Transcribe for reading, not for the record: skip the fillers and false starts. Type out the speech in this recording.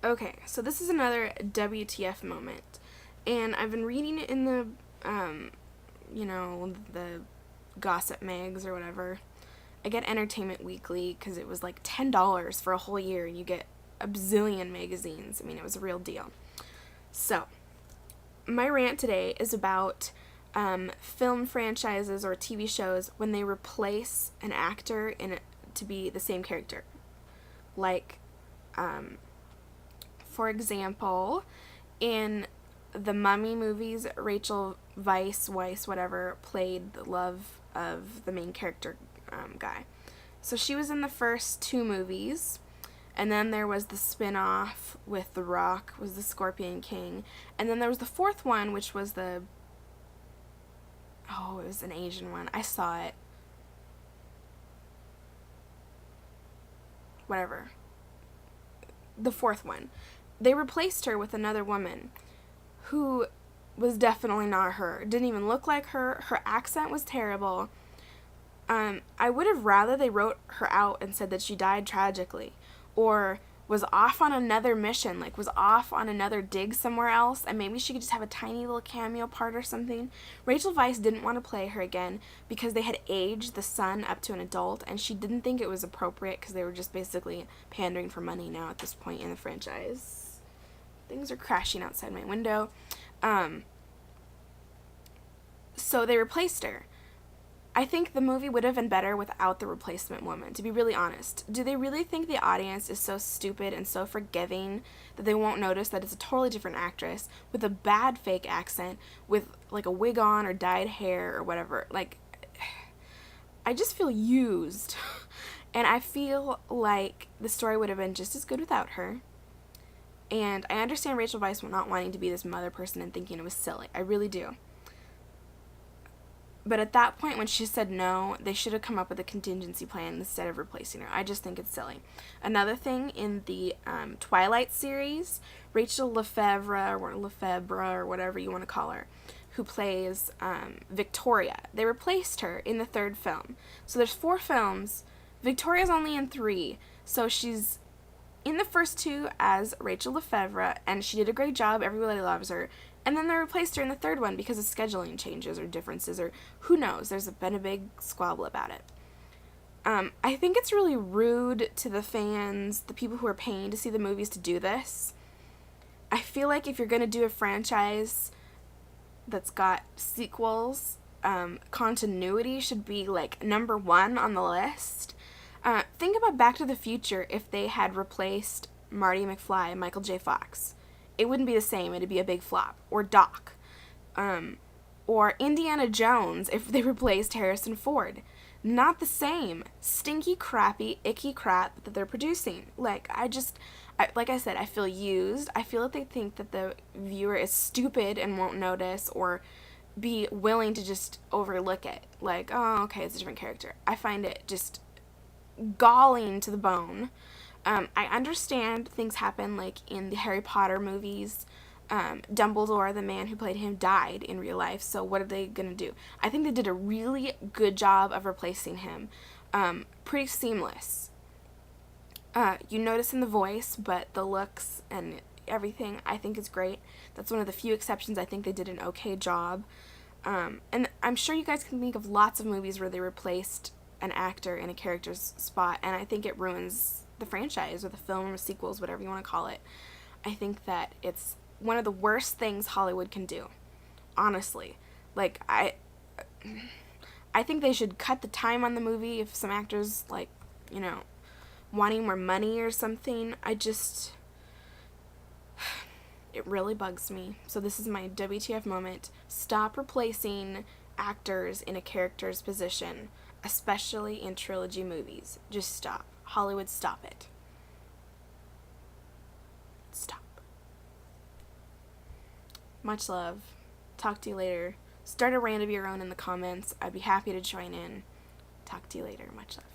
Okay, so this is another WTF moment. And I've been reading it in the, the gossip mags or whatever. I get Entertainment Weekly because it was like $10 for a whole year and you get a bazillion magazines. I mean, it was a real deal. So, my rant today is about film franchises or TV shows when they replace an actor to be the same character. Like, for example, in the Mummy movies, Rachel Weisz, whatever, played the love of the main character guy. So she was in the first two movies, and then there was the spin-off with The Rock, was the Scorpion King, and then there was the fourth one, which was it was an Asian one. I saw it. Whatever. The fourth one. They replaced her with another woman who was definitely not her. Didn't even look like her. Her accent was terrible. I would have rather they wrote her out and said that she died tragically or was off on another mission, like was off on another dig somewhere else, and maybe she could just have a tiny little cameo part or something. Rachel Weisz didn't want to play her again because they had aged the son up to an adult, and she didn't think it was appropriate because they were just basically pandering for money now at this point in the franchise. Things are crashing outside my window. So they replaced her. I think the movie would have been better without the replacement woman, to be really honest. Do they really think the audience is so stupid and so forgiving that they won't notice that it's a totally different actress with a bad fake accent, with like a wig on or dyed hair or whatever? Like, I just feel used. And I feel like the story would have been just as good without her. And I understand Rachel Weisz not wanting to be this mother person and thinking it was silly. I really do. But at that point, when she said no, they should have come up with a contingency plan instead of replacing her. I just think it's silly. Another thing, in the Twilight series, Rachel Lefebvre, or whatever you want to call her, who plays Victoria, they replaced her in the third film. So there's 4 films. Victoria's only in 3. So she's in the first 2 as Rachel Lefebvre, and she did a great job. Everybody loves her. And then they replaced her in the third one because of scheduling changes or differences, or who knows. There's been a big squabble about it. I think it's really rude to the fans, the people who are paying to see the movies, to do this. I feel like if you're going to do a franchise that's got sequels, continuity should be like number 1 on the list. Think about Back to the Future if they had replaced Marty McFly and Michael J. Fox. It wouldn't be the same. It'd be a big flop. Or Doc. Or Indiana Jones if they replaced Harrison Ford. Not the same. Stinky, crappy, icky crap that they're producing. Like I said, I feel used. I feel like they think that the viewer is stupid and won't notice or be willing to just overlook it. Like, oh, okay, it's a different character. I find it just galling to the bone. I understand things happen, like in the Harry Potter movies. Dumbledore, the man who played him, died in real life, so what are they going to do? I think they did a really good job of replacing him. Pretty seamless. You notice in the voice, but the looks and everything I think is great. That's one of the few exceptions. I think they did an okay job. And I'm sure you guys can think of lots of movies where they replaced an actor in a character's spot, and I think it ruins the franchise or the film or sequels, whatever you want to call it. I think that it's one of the worst things Hollywood can do. Honestly. Like, I think they should cut the time on the movie if some actors, like, wanting more money or something. It really bugs me. So this is my WTF moment. Stop replacing actors in a character's position, especially in trilogy movies. Just stop. Hollywood, stop it. Stop. Much love. Talk to you later. Start a rant of your own in the comments. I'd be happy to join in. Talk to you later. Much love.